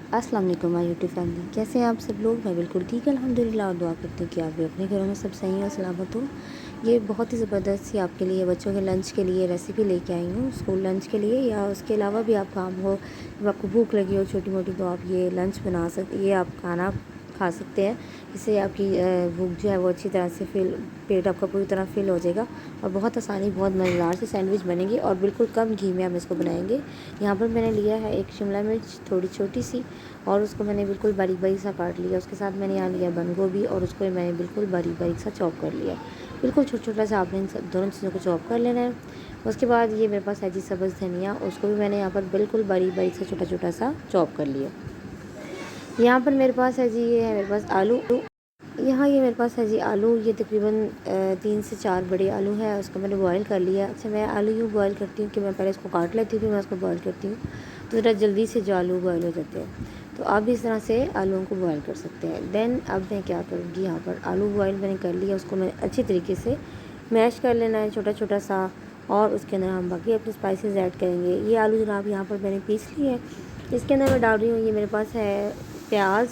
अस्सलाम वालेकुम my YouTube family, कैसे हैं आप सब लोग। मैं बिल्कुल ठीक है अल्हम्दुलिल्लाह, और दुआ करती हूँ कि आप भी अपने घरों में सब सही और सलामत हो। ये बहुत ही ज़बरदस्त सी आपके लिए बच्चों के लंच के लिए रेसिपी लेके आई हूँ, स्कूल लंच के लिए, या उसके अलावा भी आप काम हो, जब आपको भूख लगी हो छोटी मोटी, तो आप ये लंच बना सकते, ये आप खाना खा सकते हैं। इससे आपकी भूख जो है वो अच्छी तरह से पेट आपका पूरी तरह फिल हो जाएगा, और बहुत आसानी, बहुत मज़ेदार से सैंडविच बनेंगे, और बिल्कुल कम घी में हम इसको बनाएंगे। यहाँ पर मैंने लिया है एक शिमला मिर्च थोड़ी छोटी सी, और उसको मैंने बिल्कुल बारीक बारीक सा काट लिया। उसके साथ मैंने यहाँ लिया बंद गोभी, और उसको मैंने बिल्कुल बारीक बारीक सा चॉप कर लिया। बिल्कुल छोटा छोटा सा आपने इन दोनों चीज़ों को चॉप कर लेना है। उसके बाद ये मेरे पास है जी सब्ज़ धनिया, उसको भी मैंने यहाँ पर बिल्कुल बारीक बारीक सा छोटा छोटा सा चॉप कर लिया। यहाँ पर मेरे पास है जी, ये है मेरे पास आलू। यहाँ ये मेरे पास है जी आलू, ये तकरीबन 3 से 4 बड़े आलू हैं, उसको मैंने बॉईल कर लिया। अच्छा, मैं आलू यूँ बॉईल करती हूँ कि मैं पहले इसको काट लेती हूँ, फिर मैं उसको बॉईल करती हूँ, तो ज़रा जल्दी से जो आलू बॉईल हो जाते हैं। तो आप भी इस तरह से आलूओं को बॉईल कर सकते हैं। देन अब मैं क्या करूँगी, यहाँ पर आलू बॉईल मैंने कर लिया, उसको मैं अच्छी तरीके से मैश कर लेना है छोटा छोटा सा, और उसके अंदर हम बाकी अपने स्पाइसेस ऐड करेंगे। ये आलू जनाब यहाँ पर मैंने पीस लिए हैं, इसके अंदर मैं डाल रही हूँ, ये मेरे पास है प्याज,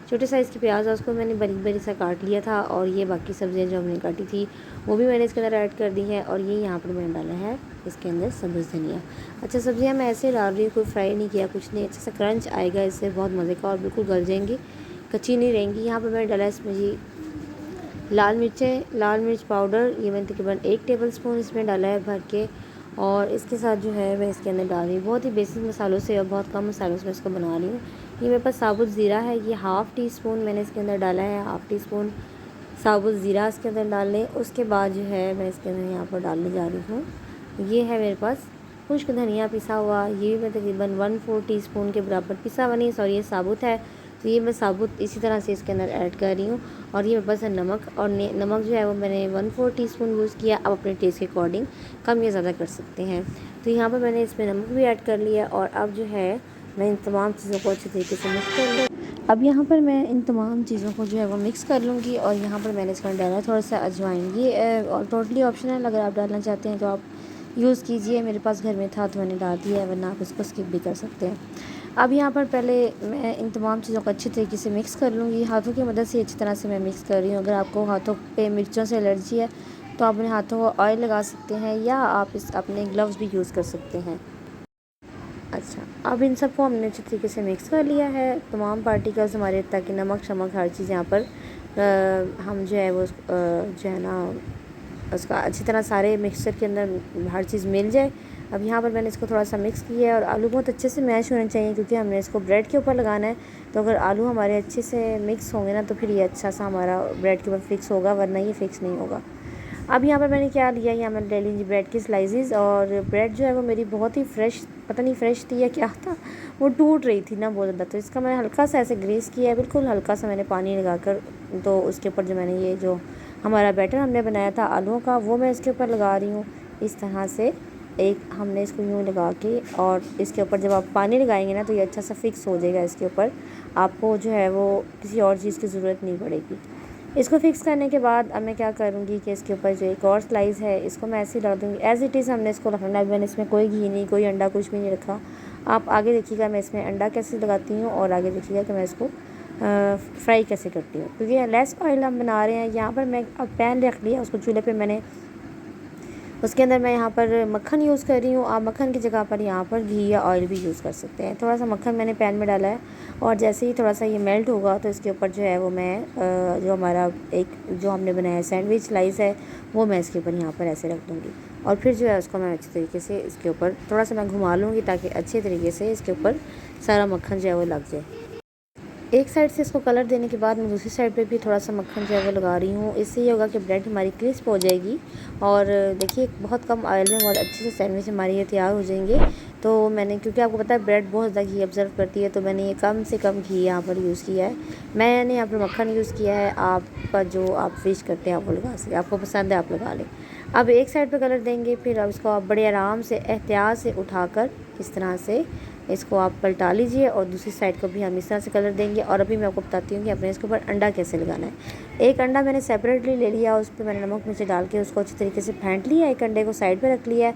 छोटे साइज़ की प्याज है, उसको मैंने बारीक बारीक सा काट लिया था, और ये बाकी सब्ज़ियाँ जो हमने काटी थी वो भी मैंने इसके अंदर ऐड कर दी है। और ये यहाँ पर मैंने डाला है इसके अंदर सब्ज़ धनिया। अच्छा, सब्ज़ियाँ मैं ऐसे डाल रही हूँ, कोई फ्राई नहीं किया, कुछ नहीं, अच्छा सा क्रंच आएगा इससे, बहुत मज़े का, और बिल्कुल गल जाएंगी, कच्ची नहीं रहेंगी। यहाँ पर मैंने डाला इसमें जी लाल मिर्च पाउडर, ये मैंने तकरीबन 1 टेबल स्पून इसमें डाला है भर के। और इसके साथ जो है मैं इसके अंदर डाल रही हूँ बहुत ही बेसिक मसालों से, और बहुत कम मसालों से मैं इसको बना रही हूँ। ये मेरे पास साबुत ज़ीरा है, ये हाफ़ टी स्पून मैंने इसके अंदर डाला है, हाफ़ टी स्पून साबुत ज़ीरा इसके अंदर डाल लें। उसके बाद जो है मैं इसके अंदर यहाँ पर डालने जा रही हूँ, ये है मेरे पास खुश्क धनिया पिसा हुआ, ये भी मैं तकरीबन 1/4 टी स्पून के बराबर, पिसा हुआ नहीं सॉरी, ये साबुत है, तो ये मैं साबुत इसी तरह से इसके अंदर ऐड कर रही हूँ। और ये मेरे पास है नमक, और नमक जो है वो मैंने 1/4 टीस्पून यूज़ किया। आप अपने टेस्ट के अकॉर्डिंग कम या ज़्यादा कर सकते हैं। तो यहाँ पर मैंने इसमें नमक भी ऐड कर लिया, और अब जो है मैं इन तमाम चीज़ों को अच्छे तरीके से मिक्स कर लूँ। अब यहाँ पर मैं इन तमाम चीज़ों को जो है वो मिक्स कर लूँगी, और यहाँ पर मैंने इसका डाला थोड़ा सा अजवाइन, ये टोटली ऑप्शनल, अगर आप डालना चाहते हैं तो आप यूज़ कीजिए, मेरे पास घर में था तो मैंने डाल दिया है, वरना आप इसको स्किप भी कर सकते हैं। अब यहाँ पर पहले मैं इन तमाम चीज़ों को अच्छी तरीके से मिक्स कर लूँगी, हाथों की मदद से अच्छी तरह से मैं मिक्स कर रही हूँ। अगर आपको हाथों पे मिर्चों से एलर्जी है तो आप अपने हाथों को ऑयल लगा सकते हैं, या आप अपने ग्लव्स भी यूज़ कर सकते हैं। अच्छा, अब इन सबको हमने अच्छी तरीके से मिक्स कर लिया है, तमाम पार्टिकल्स हमारे, ताकि नमक शमक हर चीज़ यहाँ पर हम जो है वो जो है ना उसका अच्छी तरह सारे मिक्सचर के अंदर हर चीज़ मिल जाए। अब यहाँ पर मैंने इसको थोड़ा सा मिक्स किया है, और आलू बहुत अच्छे से मैश होने चाहिए, क्योंकि हमने इसको ब्रेड के ऊपर लगाना है। तो अगर आलू हमारे अच्छे से मिक्स होंगे ना, तो फिर ये अच्छा सा हमारा ब्रेड के ऊपर फिक्स होगा, वरना ये फिक्स नहीं होगा। अब यहाँ पर मैंने क्या लिया, यहाँ मैंने ले ली ब्रेड की स्लाइसेस, और ब्रेड जो है वो मेरी बहुत ही फ्रेश, पता नहीं फ्रेश थी या क्या था, वो टूट रही थी ना बहुत ज़्यादा, तो इसका मैंने हल्का सा ऐसे ग्रीस किया है, बिल्कुल हल्का सा मैंने पानी लगाकर। तो उसके ऊपर जो मैंने ये जो हमारा बैटर हमने बनाया था आलूओं का, वो मैं इसके ऊपर लगा रही हूँ इस तरह से। एक हमने इसको यूँ लगा के, और इसके ऊपर जब आप पानी लगाएंगे ना, तो ये अच्छा सा फिक्स हो जाएगा इसके ऊपर, आपको जो है वो किसी और चीज़ की ज़रूरत नहीं पड़ेगी। इसको फिक्स करने के बाद अब मैं क्या करूँगी कि इसके ऊपर जो एक और स्लाइस है, इसको मैं ऐसे ही डाल दूँगी, एज़ इट इज़ हमने इसको रखना है। मैंने इसमें कोई घी नहीं, कोई अंडा, कुछ भी नहीं रखा। आप आगे देखिएगा मैं इसमें अंडा कैसे लगाती हूँ, और आगे देखिएगा कि मैं इसको फ्राई कैसे करती हूँ, क्योंकि लेस ऑयल हम बना रहे हैं। यहाँ पर मैं अब पैन रख लिया, उसको चूल्हे पे मैंने, उसके अंदर मैं यहाँ पर मक्खन यूज़ कर रही हूँ। आप मक्खन की जगह पर यहाँ पर घी या ऑयल भी यूज़ कर सकते हैं। थोड़ा सा मक्खन मैंने पैन में डाला है, और जैसे ही थोड़ा सा ये मेल्ट होगा, तो इसके ऊपर जो है वो मैं जो हमारा एक जो हमने बनाया है सैंडविच स्लाइस है, वो मैं इसके ऊपर यहाँ पर ऐसे रख दूँगी, और फिर जो है उसको मैं अच्छे तरीके से इसके ऊपर थोड़ा सा मैं घुमा लूँगी, ताकि अच्छे तरीके से इसके ऊपर सारा मक्खन जो है वो लग जाए। एक साइड से इसको कलर देने के बाद मैं दूसरी साइड पे भी थोड़ा सा मक्खन जो है वो लगा रही हूँ। इससे ये होगा कि ब्रेड हमारी क्रिस्प हो जाएगी, और देखिए बहुत कम ऑयल में बहुत अच्छे से सैंडविच हमारी ये तैयार हो जाएंगे। तो मैंने, क्योंकि आपको पता है ब्रेड बहुत ज़्यादा घी ऑब्जर्व करती है, तो मैंने ये कम से कम घी यहाँ पर यूज़ किया है। मैंने यहाँ पर मक्खन यूज़ किया है, आपका जो आप फिश करते हैं आप वो लगा सकते, आपको पसंद है आप लगा लें। अब एक साइड पर कलर देंगे, फिर अब इसको आप बड़े आराम से एहतियात से उठाकर इस तरह से इसको आप पलटा लीजिए, और दूसरी साइड को भी हम इस तरह से कलर देंगे। और अभी मैं आपको बताती हूँ कि अपने इसके ऊपर अंडा कैसे लगाना है। एक अंडा मैंने सेपरेटली ले लिया, उस पर मैंने नमक मिर्च डाल के उसको अच्छी तरीके से फेंट लिया, एक अंडे को साइड पे रख लिया है।